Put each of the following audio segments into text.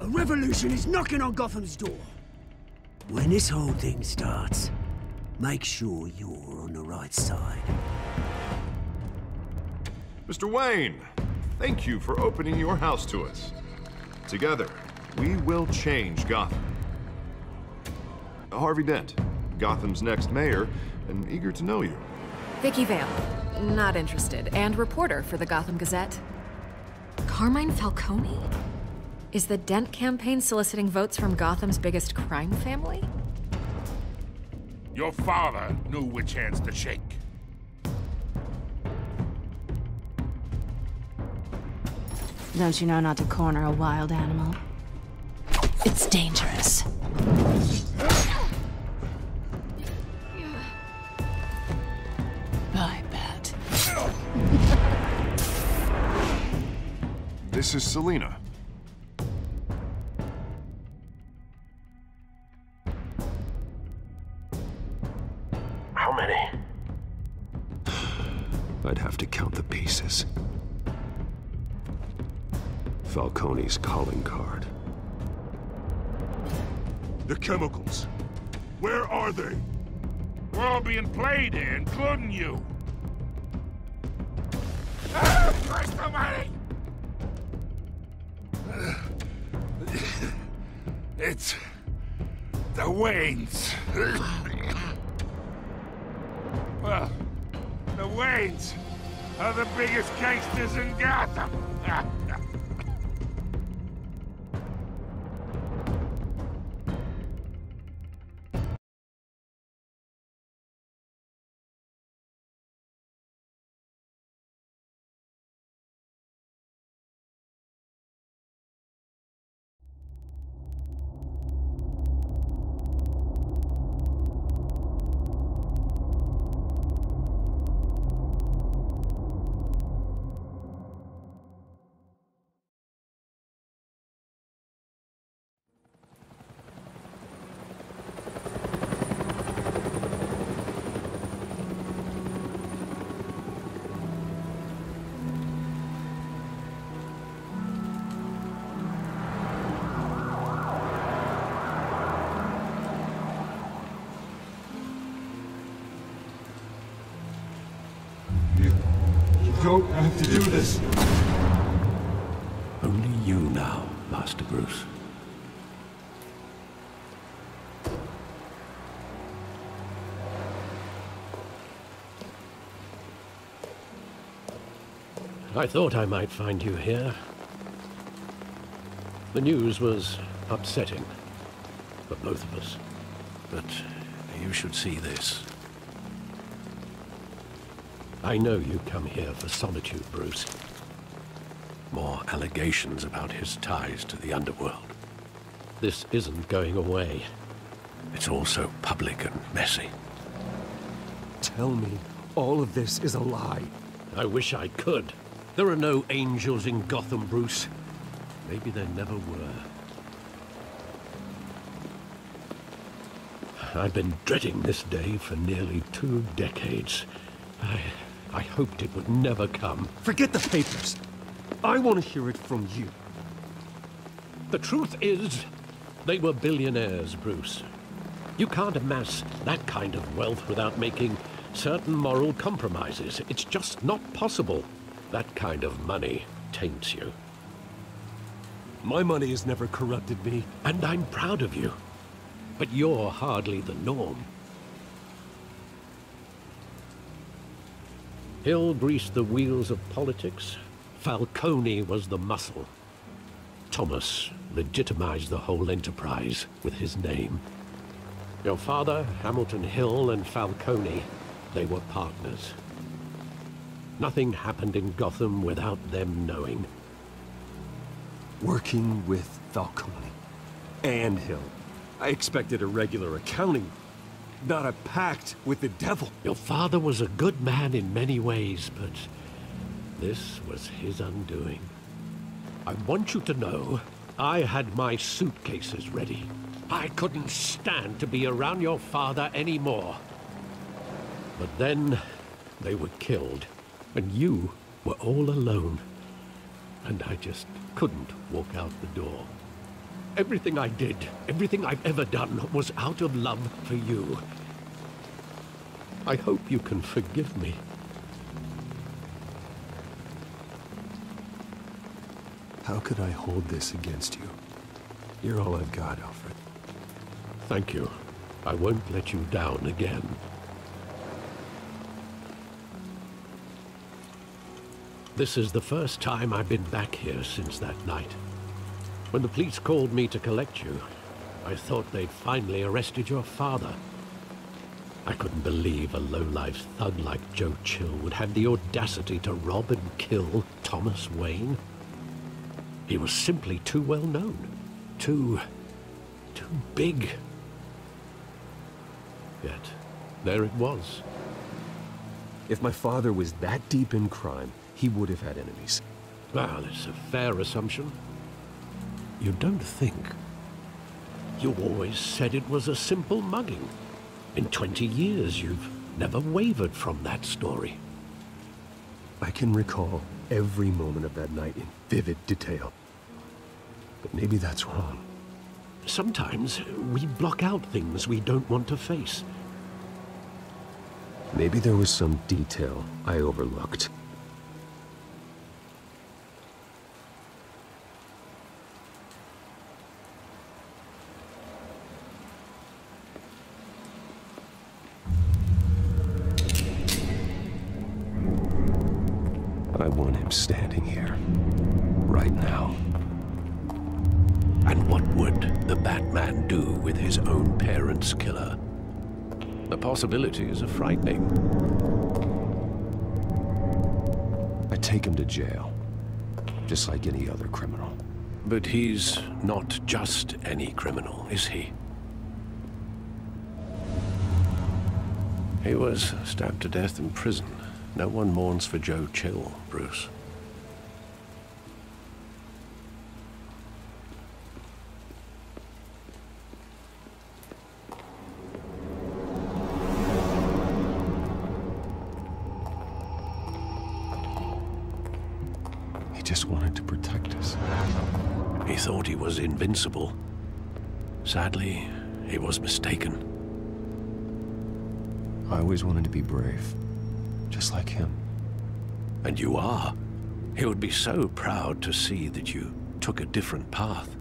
A revolution is knocking on Gotham's door. When this whole thing starts, make sure you're on the right side. Mr. Wayne, thank you for opening your house to us. Together, we will change Gotham. Harvey Dent, Gotham's next mayor, and eager to know you. Vicky Vale, not interested, and reporter for the Gotham Gazette. Carmine Falcone? Is the Dent campaign soliciting votes from Gotham's biggest crime family? Your father knew which hands to shake. Don't you know not to corner a wild animal? It's dangerous. I bet. This is Selina. How many? I'd have to count the pieces. Falcone's calling card. The chemicals. Where are they? We're all being played here, including you. Christ almighty! It's the Waynes. Well, the Waynes are the biggest gangsters in Gotham. You don't have to do this. Only you now, Master Bruce. I thought I might find you here. The news was upsetting for both of us. But you should see this. I know you come here for solitude, Bruce. More allegations about his ties to the underworld. This isn't going away. It's all so public and messy. Tell me all of this is a lie. I wish I could. There are no angels in Gotham, Bruce. Maybe there never were. I've been dreading this day for nearly 2 decades. I hoped it would never come. Forget the papers. I want to hear it from you. The truth is, they were billionaires, Bruce. You can't amass that kind of wealth without making certain moral compromises. It's just not possible. That kind of money taints you. My money has never corrupted me. And I'm proud of you. But you're hardly the norm. Hill greased the wheels of politics. Falcone was the muscle. Thomas legitimized the whole enterprise with his name. Your father, Hamilton Hill, and Falcone, they were partners. Nothing happened in Gotham without them knowing. Working with Falcone and Hill. I expected a regular accounting, not a pact with the devil. Your father was a good man in many ways, but this was his undoing. I want you to know, I had my suitcases ready. I couldn't stand to be around your father anymore. But then, they were killed, and you were all alone. And I just couldn't walk out the door. Everything I did, everything I've ever done, was out of love for you. I hope you can forgive me. How could I hold this against you? You're all I've got, Alfred. Thank you. I won't let you down again. This is the first time I've been back here since that night. When the police called me to collect you, I thought they'd finally arrested your father. I couldn't believe a low-life thug like Joe Chill would have the audacity to rob and kill Thomas Wayne. He was simply too well known. Too big. Yet, there it was. If my father was that deep in crime, he would have had enemies. Well, it's a fair assumption. You don't think? You always said it was a simple mugging. In 20 years, you've never wavered from that story. I can recall every moment of that night in vivid detail. But maybe that's wrong. Sometimes we block out things we don't want to face. Maybe there was some detail I overlooked. I want him standing here, right now. And what would the Batman do with his own parents' killer? The possibilities are frightening. I take him to jail, just like any other criminal. But he's not just any criminal, is he? He was stabbed to death in prison. No one mourns for Joe Chill, Bruce. He just wanted to protect us. He thought he was invincible. Sadly, he was mistaken. I always wanted to be brave. Just like him. And you are. He would be so proud to see that you took a different path.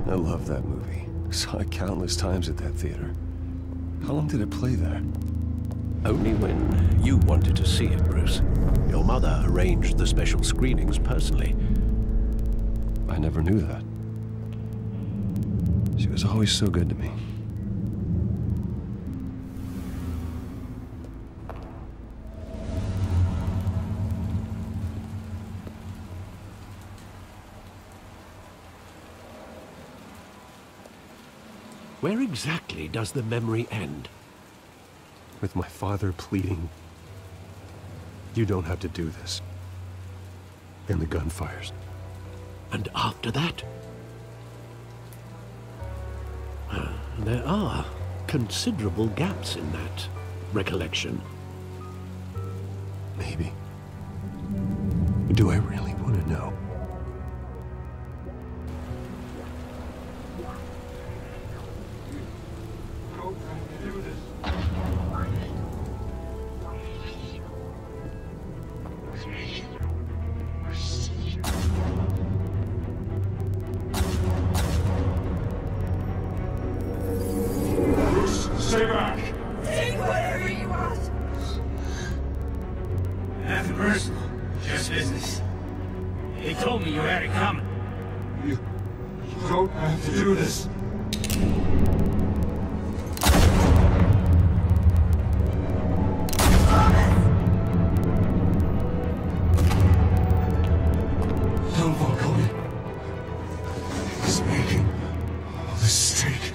I love that movie. Saw it countless times at that theater. How long did it play there? Only when you wanted to see it, Bruce. Your mother arranged the special screenings personally. I never knew that. She was always so good to me. Where exactly does the memory end? With my father pleading, "You don't have to do this." And the gunfires. And after that? There are considerable gaps in that recollection. Maybe. Do I really want to know? Stay back! Take whatever you want! Nothing personal, just business. He told me you had it coming. You don't have to do this. Don't Falcone. He's making a mistake.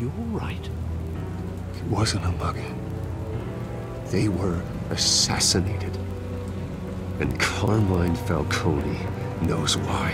you all right? It wasn't a bug. They were assassinated. And Carmine Falcone knows why.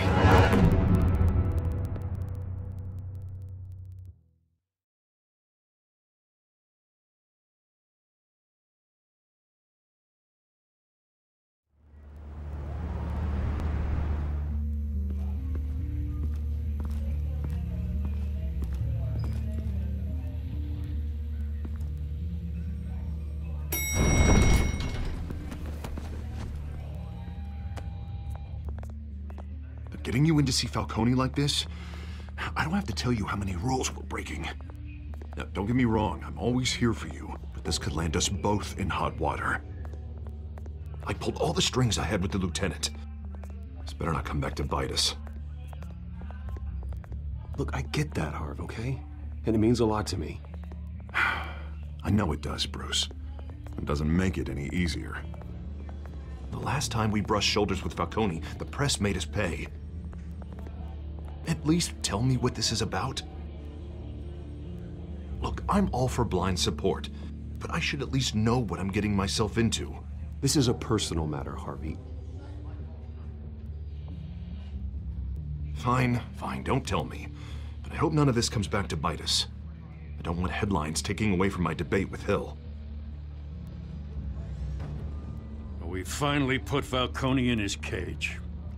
Getting you in to see Falcone like this? I don't have to tell you how many rules we're breaking. Now, don't get me wrong, I'm always here for you, but this could land us both in hot water. I pulled all the strings I had with the lieutenant. This better not come back to bite us. Look, I get that, Harv, okay? And it means a lot to me. I know it does, Bruce. It doesn't make it any easier. The last time we brushed shoulders with Falcone, the press made us pay. At least tell me what this is about. Look, I'm all for blind support, but I should at least know what I'm getting myself into. This is a personal matter, Harvey. Fine, don't tell me. But I hope none of this comes back to bite us. I don't want headlines taking away from my debate with Hill. We finally put Falcone in his cage.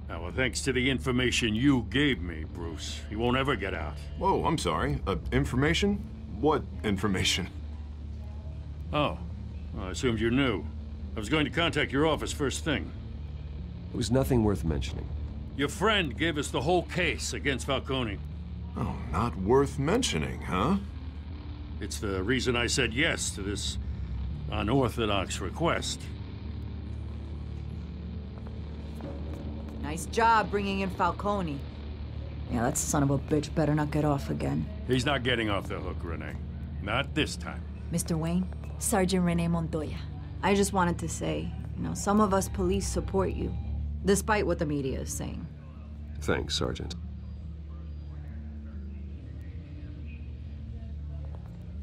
Now, thanks to the information you gave me, Bruce, he won't ever get out. Whoa, I'm sorry. Information? What information? Oh, well, I assumed you knew. I was going to contact your office first thing. It was nothing worth mentioning. Your friend gave us the whole case against Falcone. Oh, not worth mentioning, huh? It's the reason I said yes to this unorthodox request. Nice job bringing in Falcone. Yeah, that son of a bitch better not get off again. He's not getting off the hook, Renee. Not this time. Mr. Wayne, Sergeant Renee Montoya. I just wanted to say, some of us police support you, despite what the media is saying. Thanks, Sergeant.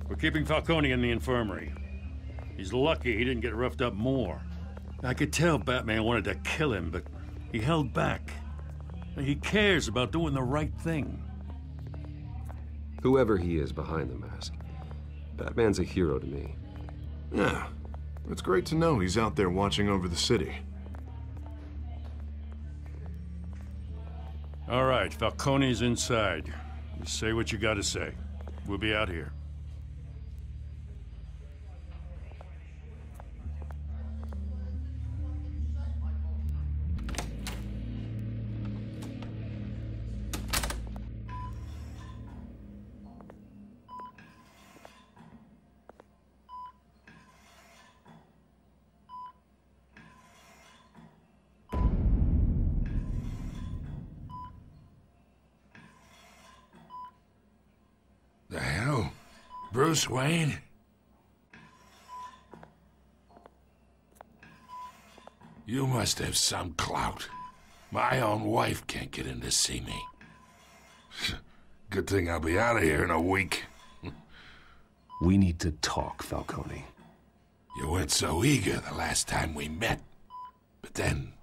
We're keeping Falcone in the infirmary. He's lucky he didn't get roughed up more. I could tell Batman wanted to kill him, but he held back. He cares about doing the right thing. Whoever he is behind the mask, Batman's a hero to me. Yeah, it's great to know he's out there watching over the city. All right, Falcone's inside. You say what you gotta say. We'll be out here. The hell? Bruce Wayne? You must have some clout. My own wife can't get in to see me. Good thing I'll be out of here in a week. We need to talk, Falcone. You weren't so eager the last time we met. But then,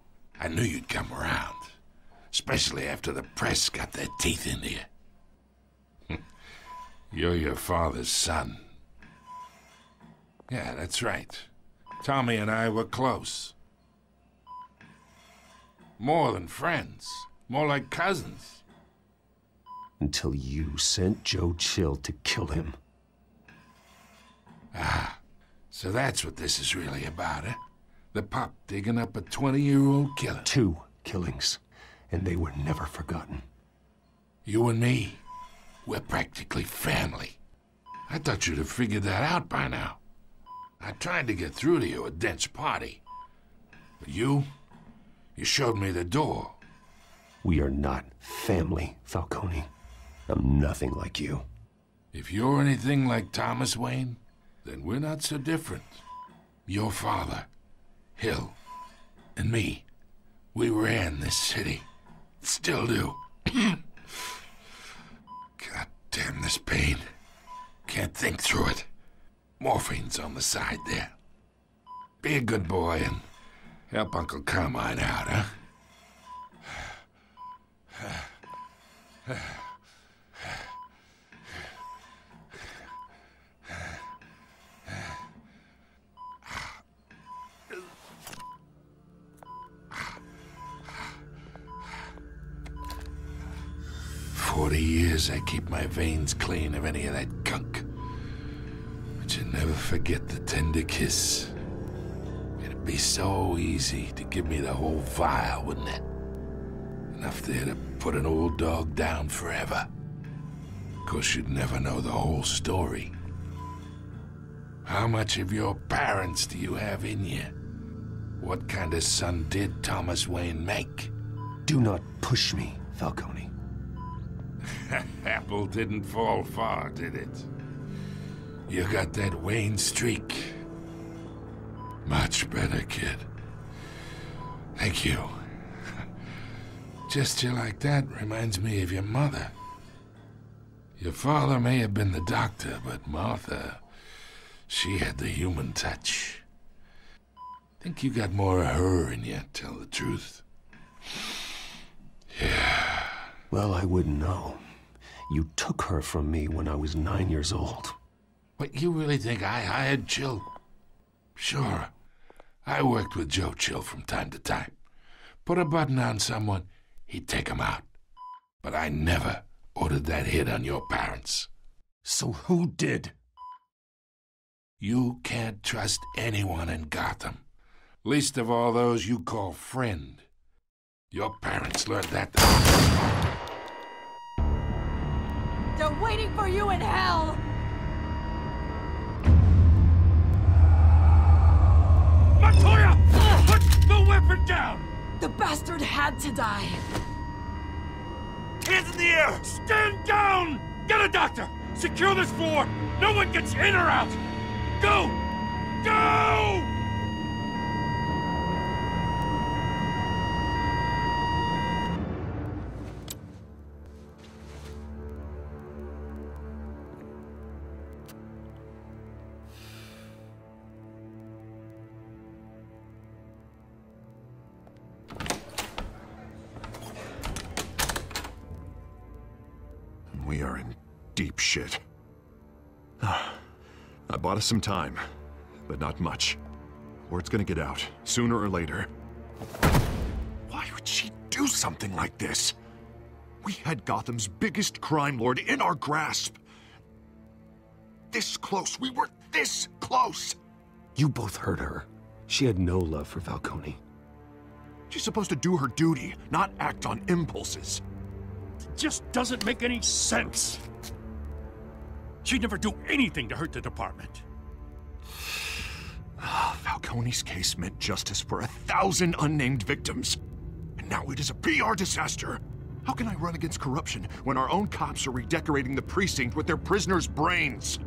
I knew you'd come around. Especially after the press got their teeth into you. You're your father's son. Yeah, that's right. Tommy and I were close. More than friends. More like cousins. Until you sent Joe Chill to kill him. Ah, so that's what this is really about, eh? The pup digging up a 20-year-old killer. 2 killings, and they were never forgotten. You and me, we're practically family. I thought you'd have figured that out by now. I tried to get through to you at Dent's party. But you showed me the door. We are not family, Falcone. I'm nothing like you. If you're anything like Thomas Wayne, then we're not so different. Your father, Hill, and me, we ran this city. Still do. God damn this pain. can't think through it. Morphine's on the side there. Be a good boy and help Uncle Carmine out, huh? 40 years I keep my veins clean of any of that gunk. But you never forget the tender kiss. It'd be so easy to give me the whole vial, wouldn't it? Enough there to put an old dog down forever. Of course, you'd never know the whole story. How much of your parents do you have in you? What kind of son did Thomas Wayne make? Do not push me, Falcone. Apple didn't fall far, did it? You got that Wayne streak. Much better, kid. Thank you. Gesture like that reminds me of your mother. Your father may have been the doctor, but Martha, she had the human touch. Think you got more of her in you, tell the truth. Yeah. Well, I wouldn't know. You took her from me when I was 9 years old. What, you really think I hired Chill? Sure. I worked with Joe Chill from time to time. Put a button on someone, he'd take him out. But I never ordered that hit on your parents. So who did? You can't trust anyone in Gotham. Least of all those you call friend. Your parents learned that. They're waiting for you in hell! Montoya! Put the weapon down! The bastard had to die. Hands in the air! Stand down! Get a doctor! Secure this floor! No one gets in or out! Go! Go! We are in deep shit. I bought us some time, but not much. Word's gonna get out, sooner or later. Why would she do something like this? We had Gotham's biggest crime lord in our grasp. This close, we were this close! You both hurt her. She had no love for Falcone. She's supposed to do her duty, not act on impulses. Just doesn't make any sense. She'd never do anything to hurt the department. Falcone's case meant justice for 1,000 unnamed victims. And now it is a PR disaster. How can I run against corruption when our own cops are redecorating the precinct with their prisoners' brains?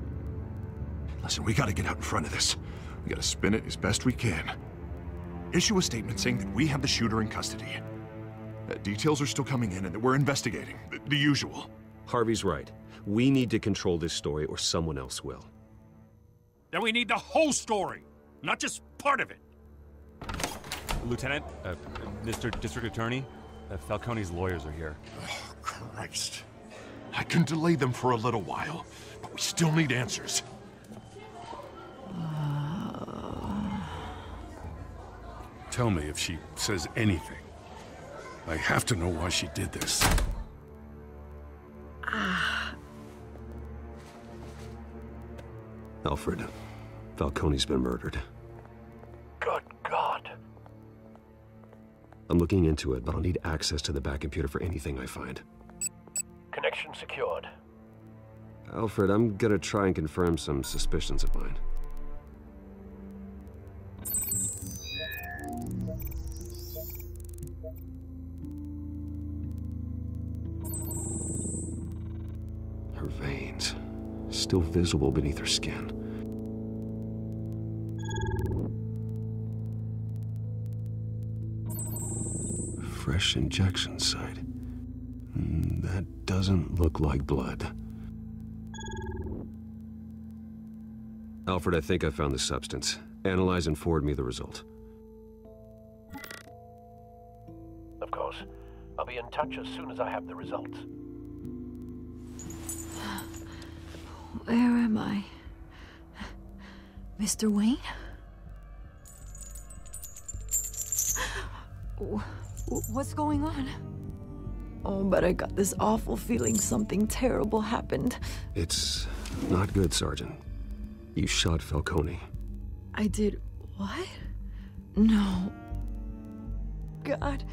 Listen, we gotta get out in front of this. We gotta spin it as best we can. Issue a statement saying that we have the shooter in custody. Details are still coming in and that we're investigating. The usual. Harvey's right. We need to control this story or someone else will. Then we need the whole story, not just part of it. Lieutenant, Mr. District Attorney, Falcone's lawyers are here. Oh, Christ. I can delay them for a little while, but we still need answers. Tell me if she says anything. I have to know why she did this. Alfred, Falcone's been murdered. Good God. I'm looking into it, but I'll need access to the back computer for anything I find. Connection secured. Alfred, I'm gonna try and confirm some suspicions of mine. Her veins, still visible beneath her skin. Fresh injection site. That doesn't look like blood. Alfred, I think I found the substance. Analyze and forward me the result. Of course. I'll be in touch as soon as I have the results. Where am I? Mr. Wayne? What's going on? Oh, but I got this awful feeling something terrible happened. It's not good, Sergeant. You shot Falcone. I did what? No. God,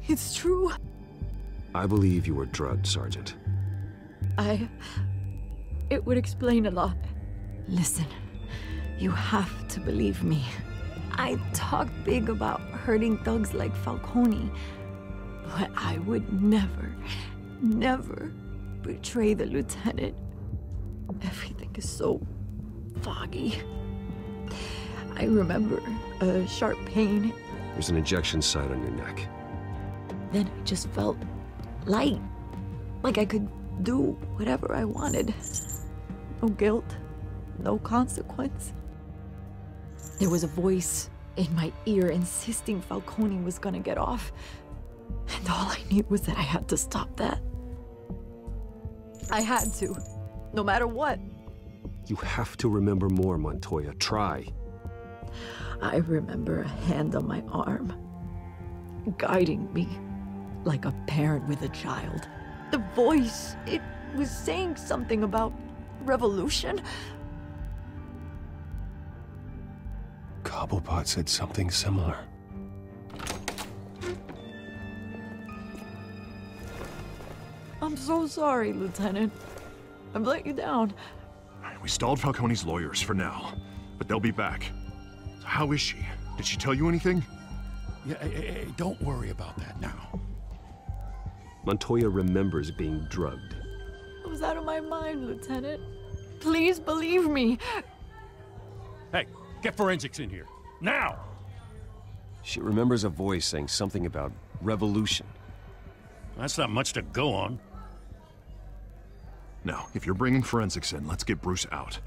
it's true. I believe you were drugged, Sergeant. It would explain a lot. Listen, you have to believe me. I talk big about hurting thugs like Falcone, but I would never, never betray the lieutenant. Everything is so foggy. I remember a sharp pain. There's an injection site on your neck. Then I just felt light, like I could do whatever I wanted. No guilt, no consequence. There was a voice in my ear insisting Falcone was gonna get off. And all I knew was that I had to stop that. I had to, no matter what. You have to remember more, Montoya. Try. I remember a hand on my arm, guiding me like a parent with a child. The voice, it was saying something about revolution. Cobblepot said something similar. I'm so sorry, Lieutenant. I've let you down. We stalled Falcone's lawyers for now, but they'll be back. So how is she? Did she tell you anything? Yeah, hey, don't worry about that now. Montoya remembers being drugged. I was out of my mind, Lieutenant. Please believe me. Hey, get forensics in here. Now! She remembers a voice saying something about revolution. That's not much to go on. Now, if you're bringing forensics in, let's get Bruce out.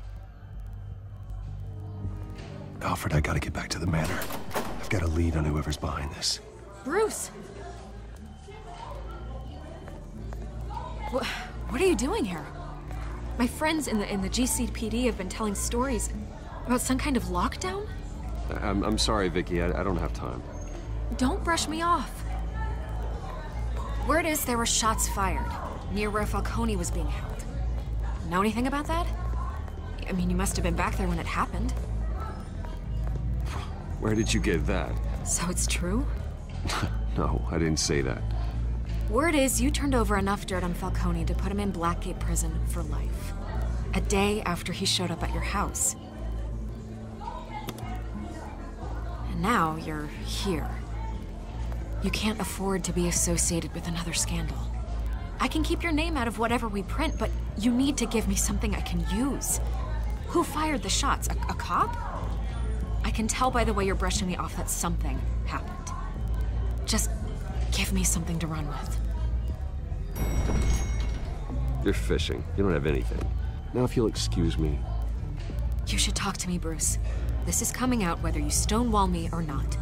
Alfred, I gotta get back to the manor. I've got a lead on whoever's behind this. Bruce! What are you doing here? My friends in the GCPD have been telling stories about some kind of lockdown? I'm sorry, Vicky. I don't have time. Don't brush me off. Word is there were shots fired near where Falcone was being held. Know anything about that? I mean, you must have been back there when it happened. Where did you get that? So it's true? No, I didn't say that. Word is you turned over enough dirt on Falcone to put him in Blackgate Prison for life. A day after he showed up at your house. And now you're here. You can't afford to be associated with another scandal. I can keep your name out of whatever we print, but you need to give me something I can use. Who fired the shots? A cop? I can tell by the way you're brushing me off that something happened. Just give me something to run with. You're fishing. You don't have anything. Now, if you'll excuse me. You should talk to me, Bruce. This is coming out whether you stonewall me or not.